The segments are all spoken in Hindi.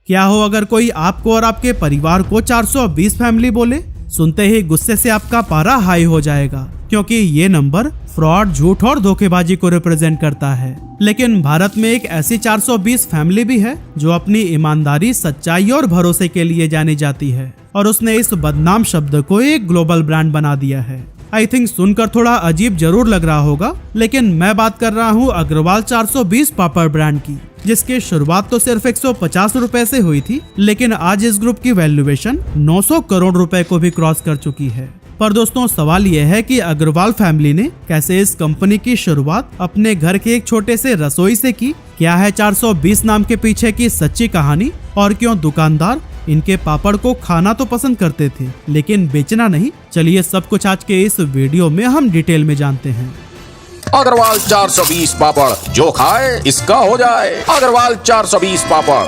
क्या हो अगर कोई आपको और आपके परिवार को 420 फैमिली बोले? सुनते ही गुस्से से आपका पारा हाई हो जाएगा, क्योंकि ये नंबर फ्रॉड, झूठ और धोखेबाजी को रिप्रेजेंट करता है। लेकिन भारत में एक ऐसी 420 फैमिली भी है जो अपनी ईमानदारी, सच्चाई और भरोसे के लिए जानी जाती है, और उसने इस बदनाम शब्द को एक ग्लोबल ब्रांड बना दिया है। आई थिंक सुनकर थोड़ा अजीब जरूर लग रहा होगा, लेकिन मैं बात कर रहा हूँ अग्रवाल 420 पापड़ ब्रांड की, जिसकी शुरुआत तो सिर्फ 150 रुपए से हुई थी, लेकिन आज इस ग्रुप की वैल्यूएशन 900 करोड़ रुपए को भी क्रॉस कर चुकी है। पर दोस्तों, सवाल यह है कि अग्रवाल फैमिली ने कैसे इस कंपनी की शुरुआत अपने घर के एक छोटे से रसोई से की? क्या है 420 नाम के पीछे की सच्ची कहानी, और क्यों दुकानदार इनके पापड़ को खाना तो पसंद करते थे लेकिन बेचना नहीं? चलिए सब कुछ आज के इस वीडियो में हम डिटेल में जानते हैं। अग्रवाल 420 पापड़, जो खाए इसका हो जाए। अग्रवाल 420 पापड़।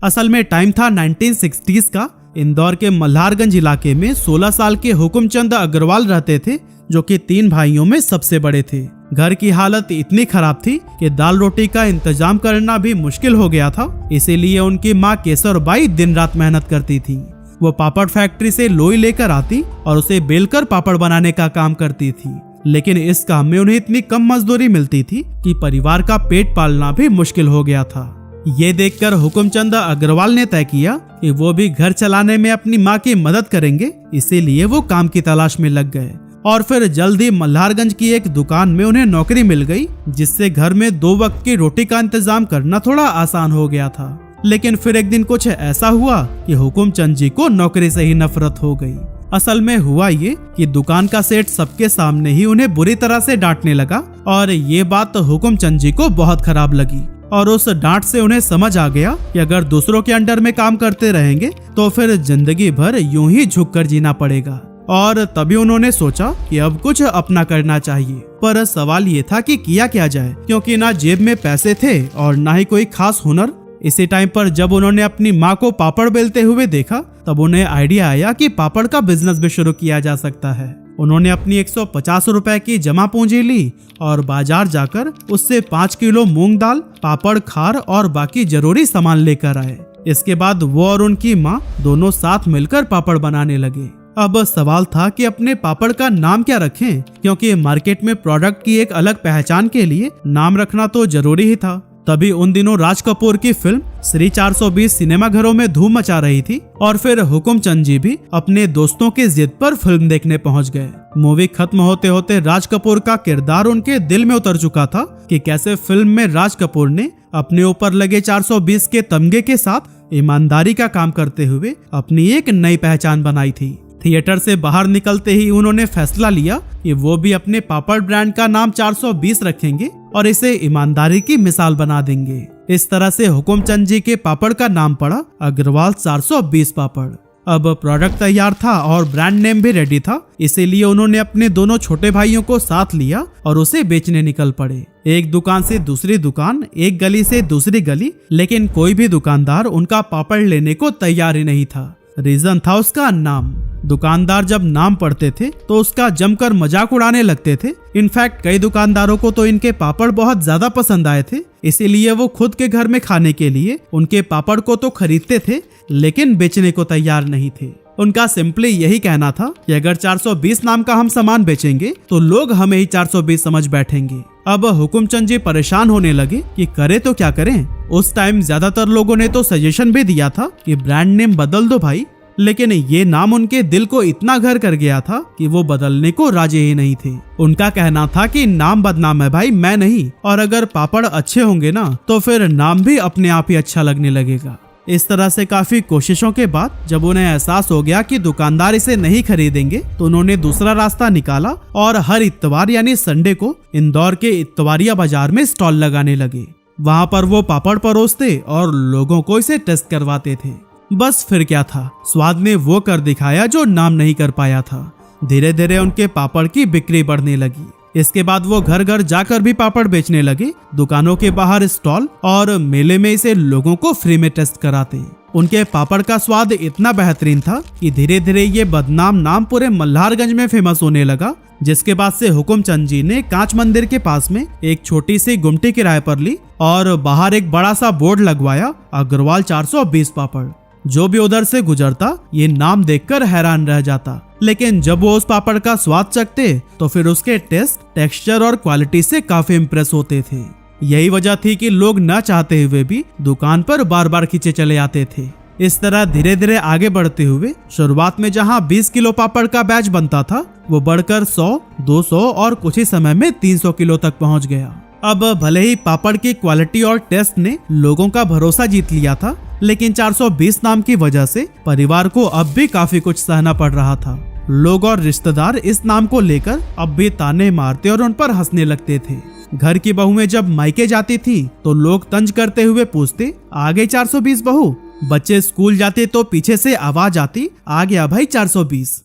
असल में टाइम था 1960s का। इंदौर के मल्हारगंज इलाके में 16 साल के हुकुमचंद अग्रवाल रहते थे, जो कि 3 भाइयों में सबसे बड़े थे। घर की हालत इतनी खराब थी कि दाल रोटी का इंतजाम करना भी मुश्किल हो गया था। इसीलिए उनकी माँ केसरबाई दिन रात मेहनत करती थी। वो पापड़ फैक्ट्री से लोई लेकर आती और उसे बेलकर पापड़ बनाने का काम करती थी। लेकिन इस काम में उन्हें इतनी कम मजदूरी मिलती थी कि परिवार का पेट पालना भी मुश्किल हो गया था। ये देखकर हुकुमचंद अग्रवाल ने तय किया कि वो भी घर चलाने में अपनी माँ की मदद करेंगे। इसीलिए वो काम की तलाश में लग गए, और फिर जल्द ही मल्हारगंज की एक दुकान में उन्हें नौकरी मिल गई, जिससे घर में 2 वक्त की रोटी का इंतजाम करना थोड़ा आसान हो गया था। लेकिन फिर एक दिन कुछ ऐसा हुआ कि हुकुमचंद जी को नौकरी से ही नफरत हो गई। असल में हुआ ये कि दुकान का सेठ सबके सामने ही उन्हें बुरी तरह से डांटने लगा, और ये बात हुकुमचंद जी को बहुत खराब लगी। और उस डांट से उन्हें समझ आ गया कि अगर दूसरों के अंडर में काम करते रहेंगे तो फिर जिंदगी भर यूं ही झुककर जीना पड़ेगा। और तभी उन्होंने सोचा कि अब कुछ अपना करना चाहिए। पर सवाल ये था कि किया क्या जाए, क्योंकि ना जेब में पैसे थे और ना ही कोई खास हुनर। इसी टाइम पर जब उन्होंने अपनी माँ को पापड़ बेलते हुए देखा, तब उन्हें आइडिया आया कि पापड़ का बिजनेस भी शुरू किया जा सकता है। उन्होंने अपनी 150 रुपए की जमा पूंजी ली और बाजार जाकर उससे 5 किलो मूंग दाल, पापड़, खार और बाकी जरूरी सामान लेकर आए। इसके बाद वो और उनकी माँ दोनों साथ मिलकर पापड़ बनाने लगे। अब सवाल था कि अपने पापड़ का नाम क्या रखें, क्योंकि मार्केट में प्रोडक्ट की एक अलग पहचान के लिए नाम रखना तो जरूरी ही था। तभी उन दिनों राज कपूर की फिल्म श्री 420 सिनेमा घरों में धूम मचा रही थी, और फिर हुकुमचंद जी भी अपने दोस्तों की जिद पर फिल्म देखने पहुंच गए। मूवी खत्म होते होते राज कपूर का किरदार उनके दिल में उतर चुका था कि कैसे फिल्म में राज कपूर ने अपने ऊपर लगे 420 के तमगे के साथ ईमानदारी का काम करते हुए अपनी एक नई पहचान बनाई थी। थिएटर से बाहर निकलते ही उन्होंने फैसला लिया कि वो भी अपने पापड़ ब्रांड का नाम 420 रखेंगे और इसे ईमानदारी की मिसाल बना देंगे। इस तरह से हुकुमचंद जी के पापड़ का नाम पड़ा अग्रवाल 420 पापड़। अब प्रोडक्ट तैयार था और ब्रांड नेम भी रेडी था, इसीलिए उन्होंने अपने दोनों छोटे भाइयों को साथ लिया और उसे बेचने निकल पड़े। एक दुकान से दूसरी दुकान, एक गली से दूसरी गली, लेकिन कोई भी दुकानदार उनका पापड़ लेने को तैयार ही नहीं था। रीजन था उसका नाम। दुकानदार जब नाम पढ़ते थे तो उसका जमकर मजाक उड़ाने लगते थे। इनफैक्ट कई दुकानदारों को तो इनके पापड़ बहुत ज्यादा पसंद आए थे, इसीलिए वो खुद के घर में खाने के लिए उनके पापड़ को तो खरीदते थे, लेकिन बेचने को तैयार नहीं थे। उनका सिंपली यही कहना था कि अगर 420 नाम का हम सामान बेचेंगे तो लोग हमें ही 420 समझ बैठेंगे। अब हुकुमचंद जी परेशान होने लगे कि करे तो क्या करें। उस टाइम ज्यादातर लोगों ने तो सजेशन भी दिया था कि ब्रांड नेम बदल दो भाई, लेकिन ये नाम उनके दिल को इतना घर कर गया था कि वो बदलने को राजी ही नहीं थे। उनका कहना था कि नाम बदनाम है भाई, मैं नहीं, और अगर पापड़ अच्छे होंगे ना तो फिर नाम भी अपने आप ही अच्छा लगने लगेगा। इस तरह से काफी कोशिशों के बाद जब उन्हें एहसास हो गया कि दुकानदार इसे नहीं खरीदेंगे, तो उन्होंने दूसरा रास्ता निकाला और हर इत्तवार यानी संडे को इंदौर के इत्तवारिया बाजार में स्टॉल लगाने लगे। वहाँ पर वो पापड़ परोसते और लोगों को इसे टेस्ट करवाते थे। बस फिर क्या था, स्वाद ने वो कर दिखाया जो नाम नहीं कर पाया था। धीरे धीरे उनके पापड़ की बिक्री बढ़ने लगी। इसके बाद वो घर घर जाकर भी पापड़ बेचने लगे, दुकानों के बाहर स्टॉल और मेले में इसे लोगों को फ्री में टेस्ट कराते। उनके पापड़ का स्वाद इतना बेहतरीन था कि धीरे धीरे ये बदनाम नाम पूरे मल्हारगंज में फेमस होने लगा, जिसके बाद से हुकुमचंद जी ने कांच मंदिर के पास में एक छोटी सी गुमटी किराए पर ली और बाहर एक बड़ा सा बोर्ड लगवाया, अग्रवाल 420 पापड़। जो भी उधर से गुजरता ये नाम देखकर हैरान रह जाता, लेकिन जब वो उस पापड़ का स्वाद चखते तो फिर उसके टेस्ट, टेक्सचर और क्वालिटी से काफी इम्प्रेस होते थे। यही वजह थी कि लोग न चाहते हुए भी दुकान पर बार बार खींचे चले आते थे। इस तरह धीरे धीरे आगे बढ़ते हुए शुरुआत में जहां 20 किलो पापड़ का बैच बनता था वो बढ़कर 100, 200 और कुछ ही समय में 300 किलो तक पहुंच गया। अब भले ही पापड़ की क्वालिटी और टेस्ट ने लोगों का भरोसा जीत लिया था, लेकिन 420 नाम की वजह से परिवार को अब भी काफी कुछ सहना पड़ रहा था। लोग और रिश्तेदार इस नाम को लेकर अब भी ताने मारते और उन पर हंसने लगते थे। घर की बहुएं जब मायके जाती थी तो लोग तंज करते हुए पूछते, आ गई 420 बहू। बच्चे स्कूल जाते तो पीछे से आवाज आती, आ गया भाई 420।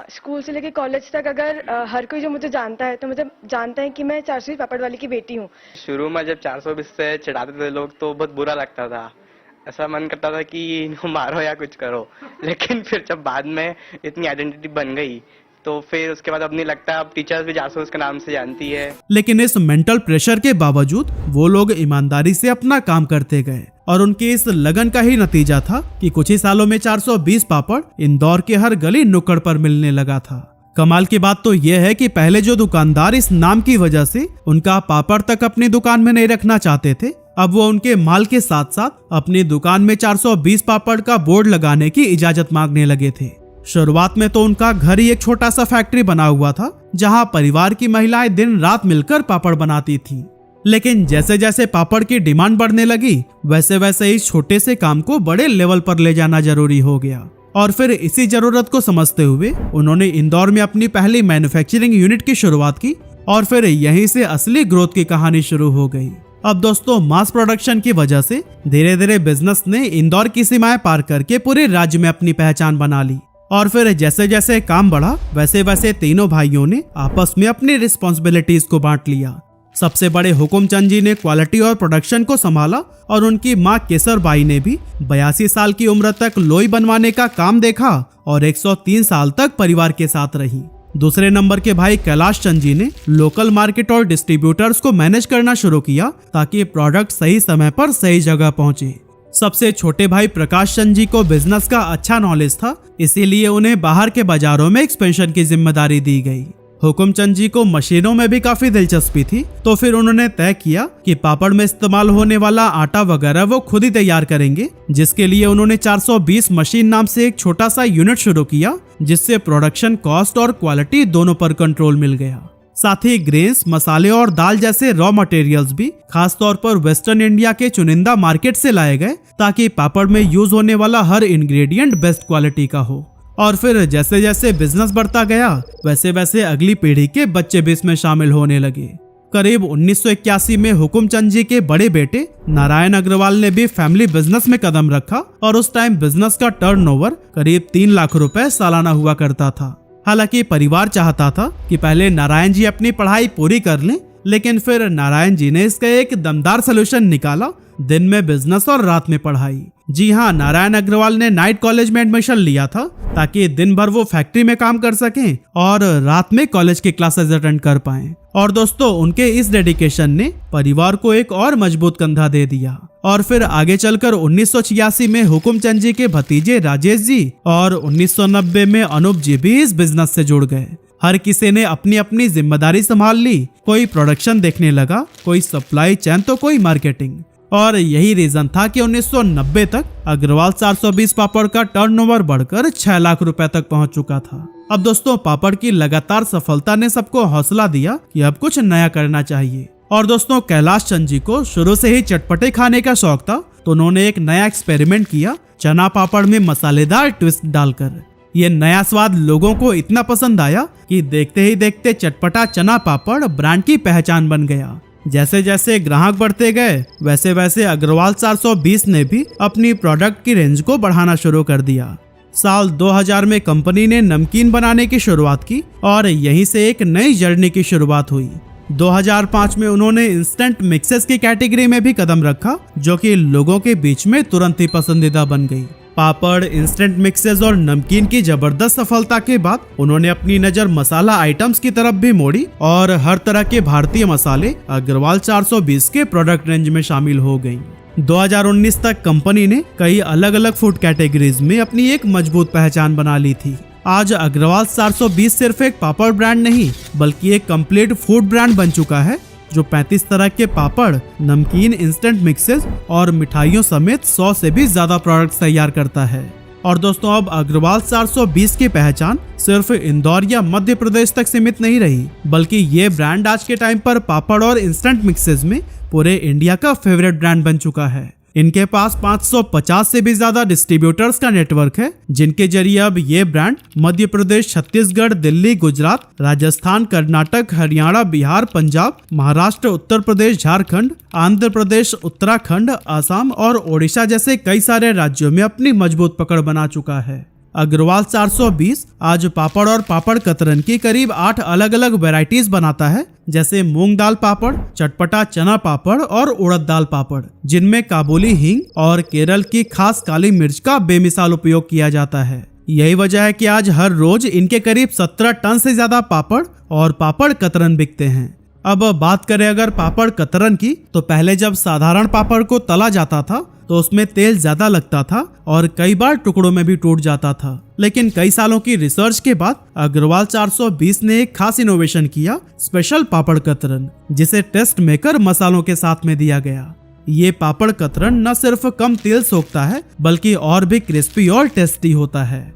स्कूल से लेकर कॉलेज तक अगर हर कोई जो मुझे जानता है तो मुझे जानता है कि मैं 420 पापड़ वाली की बेटी हूँ। शुरू में जब 420 से चिढ़ाते थे लोग तो बहुत बुरा लगता था, ऐसा मन करता था कि इनको मारो या कुछ करो। लेकिन फिर जब बाद में इतनी आइडेंटिटी बन गई तो फिर उसके बाद अब नहीं लगता, अब टीचर्स भी 420 के नाम से जानती है। लेकिन इस मेंटल प्रेशर के बावजूद वो लोग ईमानदारी से अपना काम करते गए और उनके इस लगन का ही नतीजा था कि कुछ ही सालों में 420 पापड़ इंदौर के हर गली नुक्कड़ पर मिलने लगा था। कमाल की बात तो यह है कि पहले जो दुकानदार इस नाम की वजह से उनका पापड़ तक अपनी दुकान में नहीं रखना चाहते थे, अब वो उनके माल के साथ साथ अपनी दुकान में 420 पापड़ का बोर्ड लगाने की इजाजत मांगने लगे थे। शुरुआत में तो उनका घर ही एक छोटा सा फैक्ट्री बना हुआ था जहां परिवार की महिलाएं दिन रात मिलकर पापड़ बनाती थीं। लेकिन जैसे जैसे पापड़ की डिमांड बढ़ने लगी वैसे वैसे इस छोटे से काम को बड़े लेवल पर ले जाना जरूरी हो गया और फिर इसी जरूरत को समझते हुए उन्होंने इंदौर में अपनी पहली मैन्युफैक्चरिंग यूनिट की शुरुआत की और फिर यहीं से असली ग्रोथ की कहानी शुरू हो गई। अब दोस्तों, मास प्रोडक्शन की वजह से धीरे धीरे बिजनेस ने इंदौर की सीमाएं पार करके पूरे राज्य में अपनी पहचान बना ली और फिर जैसे जैसे काम बढ़ा वैसे वैसे तीनों भाइयों ने आपस में अपनी रिस्पॉन्सिबिलिटीज को बांट लिया। सबसे बड़े हुकुमचंद जी ने क्वालिटी और प्रोडक्शन को संभाला और उनकी मां केसरबाई ने भी 82 साल की उम्र तक लोई बनवाने का काम देखा और 103 साल तक परिवार के साथ रही। दूसरे नंबर के भाई कैलाश चंद जी ने लोकल मार्केट और डिस्ट्रीब्यूटर्स को मैनेज करना शुरू किया ताकि प्रोडक्ट सही समय पर सही जगह पहुंचे। सबसे छोटे भाई प्रकाश चंद जी को बिजनेस का अच्छा नॉलेज था, इसीलिए उन्हें बाहर के बाजारों में एक्सपेंशन की जिम्मेदारी दी गई। हुकुमचंद जी को मशीनों में भी काफी दिलचस्पी थी, तो फिर उन्होंने तय किया कि पापड़ में इस्तेमाल होने वाला आटा वगैरह वो खुद ही तैयार करेंगे, जिसके लिए उन्होंने 420 मशीन नाम से एक छोटा सा यूनिट शुरू किया, जिससे प्रोडक्शन कॉस्ट और क्वालिटी दोनों पर कंट्रोल मिल गया। साथ ही ग्रेन्स, मसाले और दाल जैसे रॉ मटेरियल्स भी खास तौर पर वेस्टर्न इंडिया के चुनिंदा मार्केट से लाए गए ताकि पापड़ में यूज होने वाला हर इंग्रेडिएंट बेस्ट क्वालिटी का हो। और फिर जैसे जैसे बिजनेस बढ़ता गया वैसे वैसे अगली पीढ़ी के बच्चे भी इसमें शामिल होने लगे। करीब 1981 में हुकुमचंद जी के बड़े बेटे नारायण अग्रवाल ने भी फैमिली बिजनेस में कदम रखा और उस टाइम बिजनेस का टर्नओवर करीब 3 लाख रुपए सालाना हुआ करता था। हालांकि परिवार चाहता था कि पहले नारायण जी अपनी पढ़ाई पूरी कर लें, लेकिन फिर नारायण जी ने इसका एक दमदार सलूशन निकाला, दिन में बिजनेस और रात में पढ़ाई। जी हाँ, नारायण अग्रवाल ने नाइट कॉलेज में एडमिशन लिया था ताकि दिन भर वो फैक्ट्री में काम कर सकें और रात में कॉलेज की क्लासेस अटेंड कर पाएं। और दोस्तों, उनके इस डेडिकेशन ने परिवार को एक और मजबूत कंधा दे दिया। और फिर आगे चलकर 1986 में हुकुमचंद जी के भतीजे राजेश जी और 1990 में अनूप जी भी इस बिजनेस से जुड़ गए। हर किसी ने अपनी अपनी जिम्मेदारी संभाल ली। कोई प्रोडक्शन देखने लगा, कोई सप्लाई चेन तो कोई मार्केटिंग। और यही रीजन था कि 1990 तक अग्रवाल 420 पापड़ का टर्नओवर बढ़कर 6 लाख रुपए तक पहुंच चुका था। अब दोस्तों, पापड़ की लगातार सफलता ने सबको हौसला दिया कि अब कुछ नया करना चाहिए। और दोस्तों, कैलाश चंद जी को शुरू से ही चटपटे खाने का शौक था, तो उन्होंने एक नया एक्सपेरिमेंट किया, चना पापड़ में मसालेदार ट्विस्ट डालकर। ये नया स्वाद लोगों को इतना पसंद आया कि देखते ही देखते चटपटा चना पापड़ ब्रांड की पहचान बन गया। जैसे जैसे ग्राहक बढ़ते गए वैसे वैसे अग्रवाल 420 ने भी अपनी प्रोडक्ट की रेंज को बढ़ाना शुरू कर दिया। साल 2000 में कंपनी ने नमकीन बनाने की शुरुआत की और यहीं से एक नई जर्नी की शुरुआत हुई। 2005 में उन्होंने इंस्टेंट मिक्सेस की कैटेगरी में भी कदम रखा, जो कि लोगों के बीच में तुरंत ही पसंदीदा बन गई। पापड़, इंस्टेंट मिक्सेस और नमकीन की जबरदस्त सफलता के बाद उन्होंने अपनी नजर मसाला आइटम्स की तरफ भी मोड़ी और हर तरह के भारतीय मसाले अग्रवाल 420 के प्रोडक्ट रेंज में शामिल हो गयी। 2019 तक कंपनी ने कई अलग अलग फूड कैटेगरीज में अपनी एक मजबूत पहचान बना ली थी। आज अग्रवाल 420 सिर्फ एक पापड़ ब्रांड नहीं, बल्कि एक कंप्लीट फूड ब्रांड बन चुका है, जो 35 तरह के पापड़, नमकीन, इंस्टेंट मिक्सेस और मिठाइयों समेत 100 से भी ज्यादा प्रोडक्ट्स तैयार करता है। और दोस्तों, अब अग्रवाल 420 की पहचान सिर्फ इंदौर या मध्य प्रदेश तक सीमित नहीं रही, बल्कि ये ब्रांड आज के टाइम पर पापड़ और इंस्टेंट मिक्सेस में पूरे इंडिया का फेवरेट ब्रांड बन चुका है। इनके पास 550 से भी ज्यादा डिस्ट्रीब्यूटर्स का नेटवर्क है, जिनके जरिए अब ये ब्रांड मध्य प्रदेश, छत्तीसगढ़, दिल्ली, गुजरात, राजस्थान, कर्नाटक, हरियाणा, बिहार, पंजाब, महाराष्ट्र, उत्तर प्रदेश, झारखंड, आंध्र प्रदेश, उत्तराखंड, असम और ओडिशा जैसे कई सारे राज्यों में अपनी मजबूत पकड़ बना चुका है। अग्रवाल 420 आज पापड़ और पापड़ कतरन की करीब 8 अलग अलग वैरायटीज बनाता है, जैसे मूंग दाल पापड़, चटपटा चना पापड़ और उड़द दाल पापड़, जिनमें काबुली हींग और केरल की खास काली मिर्च का बेमिसाल उपयोग किया जाता है। यही वजह है कि आज हर रोज इनके करीब 17 टन से ज्यादा पापड़ और पापड़ कतरन बिकते हैं। अब बात करें अगर पापड़ कतरन की, तो पहले जब साधारण पापड़ को तला जाता था तो उसमें तेल ज्यादा लगता था और कई बार टुकड़ों में भी टूट जाता था। लेकिन कई सालों की रिसर्च के बाद अग्रवाल 420 ने एक खास इनोवेशन किया, स्पेशल पापड़ कतरन, जिसे टेस्ट मेकर मसालों के साथ में दिया गया। ये पापड़ कतरन न सिर्फ कम तेल सोखता है, बल्कि और भी क्रिस्पी और टेस्टी होता है।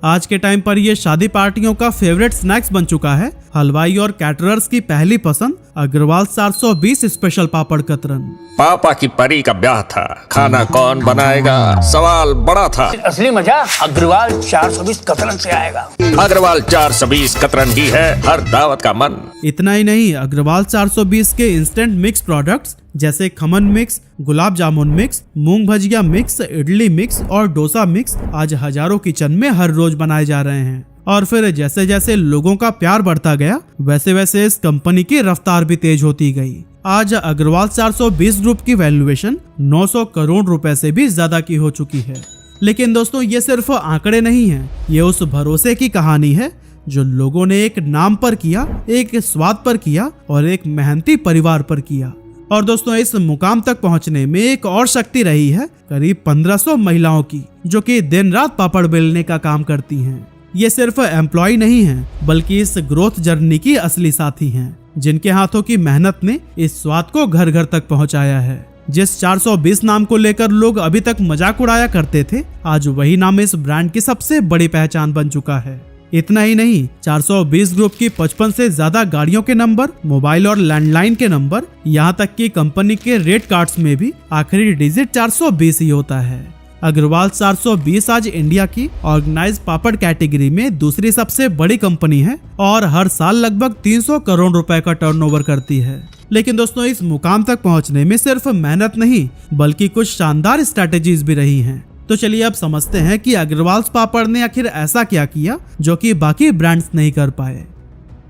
आज के टाइम पर ये शादी पार्टियों का फेवरेट स्नैक्स बन चुका है। हलवाई और कैटरर्स की पहली पसंद अग्रवाल 420 स्पेशल पापड़ कतरन। पापा की परी का ब्याह था, खाना कौन बनाएगा, सवाल बड़ा था। असली मजा अग्रवाल 420 कतरन से आएगा। अग्रवाल 420 कतरन ही है हर दावत का मन। इतना ही नहीं, अग्रवाल 420 के इंस्टेंट मिक्स प्रोडक्ट्स जैसे खमन मिक्स, गुलाब जामुन मिक्स, मूंग भजिया मिक्स, इडली मिक्स और डोसा मिक्स आज हजारों किचन में हर रोज बनाए जा रहे हैं। और फिर जैसे जैसे लोगों का प्यार बढ़ता गया, वैसे वैसे इस कंपनी की रफ्तार भी तेज होती गई। आज अग्रवाल 420 ग्रुप की वैल्यूएशन 900 करोड़ रुपए से भी ज्यादा की हो चुकी है। लेकिन दोस्तों, ये सिर्फ आंकड़े नहीं हैं, ये उस भरोसे की कहानी है जो लोगों ने एक नाम पर किया, एक स्वाद पर किया और एक मेहनती परिवार पर किया। और दोस्तों, इस मुकाम तक पहुंचने में एक और शक्ति रही है करीब 1500 महिलाओं की, जो कि दिन रात पापड़ बेलने का काम करती हैं। ये सिर्फ एम्प्लॉय नहीं हैं, बल्कि इस ग्रोथ जर्नी की असली साथी हैं, जिनके हाथों की मेहनत ने इस स्वाद को घर घर तक पहुंचाया है। जिस 420 नाम को लेकर लोग अभी तक मजाक उड़ाया करते थे, आज वही नाम इस ब्रांड की सबसे बड़ी पहचान बन चुका है। इतना ही नहीं, 420 ग्रुप की 55 से ज्यादा गाड़ियों के नंबर, मोबाइल और लैंडलाइन के नंबर, यहाँ तक कि कंपनी के रेट कार्ड्स में भी आखिरी डिजिट 420 ही होता है। अग्रवाल 420 आज इंडिया की ऑर्गेनाइज्ड पापड़ कैटेगरी में दूसरी सबसे बड़ी कंपनी है और हर साल लगभग 300 करोड़ रुपए का टर्नओवर करती है। लेकिन दोस्तों, इस मुकाम तक पहुंचने में सिर्फ मेहनत नहीं, बल्कि कुछ शानदार स्ट्रैटेजीज भी रही हैं। तो चलिए अब समझते हैं कि अग्रवाल पापड़ ने आखिर ऐसा क्या किया जो कि बाकी ब्रांड्स नहीं कर पाए।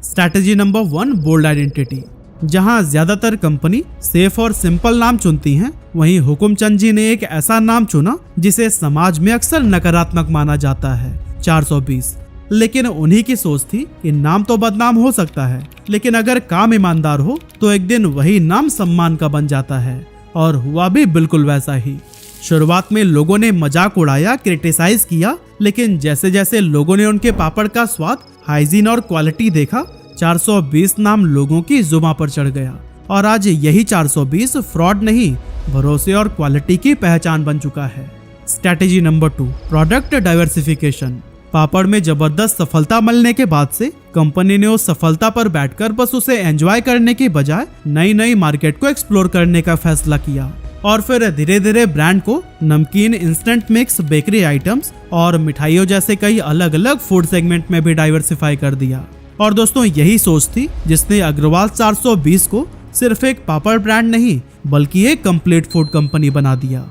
Strategy number 1, bold identity. जहां ज्यादातर कंपनी सेफ और सिंपल नाम चुनती हैं, वहीं हुकुमचंद जी ने एक ऐसा नाम चुना जिसे समाज में अक्सर नकारात्मक माना जाता है, 420। लेकिन उन्हीं की सोच थी कि नाम तो बदनाम हो सकता है, लेकिन अगर काम ईमानदार हो तो एक दिन वही नाम सम्मान का बन जाता है। और हुआ भी बिल्कुल वैसा ही। शुरुआत में लोगों ने मजाक उड़ाया, क्रिटिसाइज किया, लेकिन जैसे जैसे लोगों ने उनके पापड़ का स्वाद, हाइजीन और क्वालिटी देखा, 420 नाम लोगों की जुबान पर चढ़ गया। और आज यही 420 फ्रॉड नहीं, भरोसे और क्वालिटी की पहचान बन चुका है। Strategy number 2, product diversification. पापड़ में जबरदस्त सफलता मिलने के बाद से कंपनी ने उस सफलता पर बैठकर बस उसे एंजॉय करने की बजाय नई नई मार्केट को एक्सप्लोर करने का फैसला किया। और फिर धीरे धीरे ब्रांड को नमकीन, इंस्टेंट मिक्स, बेकरी आइटम्स और मिठाइयों जैसे कई अलग अलग फूड सेगमेंट में भी डाइवर्सिफाई कर दिया। और दोस्तों, यही सोच थी जिसने अग्रवाल 420 को सिर्फ एक पापड़ ब्रांड नहीं, बल्कि एक कंप्लीट फूड कंपनी बना दिया।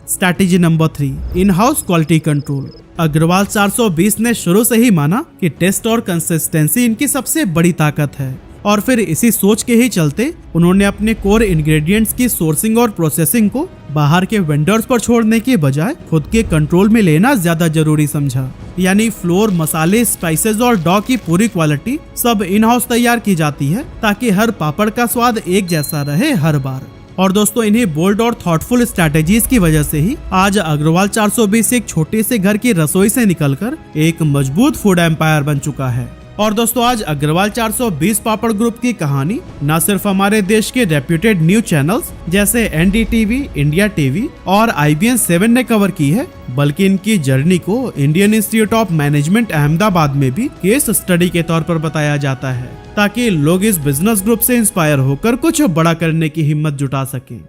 Strategy number 3, in house quality control. Agarwal 420 ने शुरू से ही माना कि टेस्ट और कंसिस्टेंसी इनकी सबसे बड़ी ताकत है। और फिर इसी सोच के ही चलते उन्होंने अपने कोर इंग्रेडिएंट्स की सोर्सिंग और प्रोसेसिंग को बाहर के वेंडर्स पर छोड़ने के बजाय खुद के कंट्रोल में लेना ज्यादा जरूरी समझा। यानी फ्लोर, मसाले, स्पाइसेस और डॉ की पूरी क्वालिटी सब इन हाउस तैयार की जाती है ताकि हर पापड़ का स्वाद एक जैसा रहे हर बार। और दोस्तों, इन्हीं बोल्ड और थॉटफुल स्ट्रैटेजीज की वजह से ही आज अग्रवाल 420 एक छोटे से घर की रसोई से निकलकर एक मजबूत फूड एम्पायर बन चुका है। और दोस्तों, आज अग्रवाल 420 पापड़ ग्रुप की कहानी न सिर्फ हमारे देश के रेप्यूटेड न्यूज चैनल्स जैसे एनडीटीवी, इंडिया टीवी और IBN 7 ने कवर की है, बल्कि इनकी जर्नी को Indian institute of management Ahmedabad में भी केस स्टडी के तौर पर बताया जाता है ताकि लोग इस बिजनेस ग्रुप से इंस्पायर होकर कुछ बड़ा करने की हिम्मत जुटा सकें।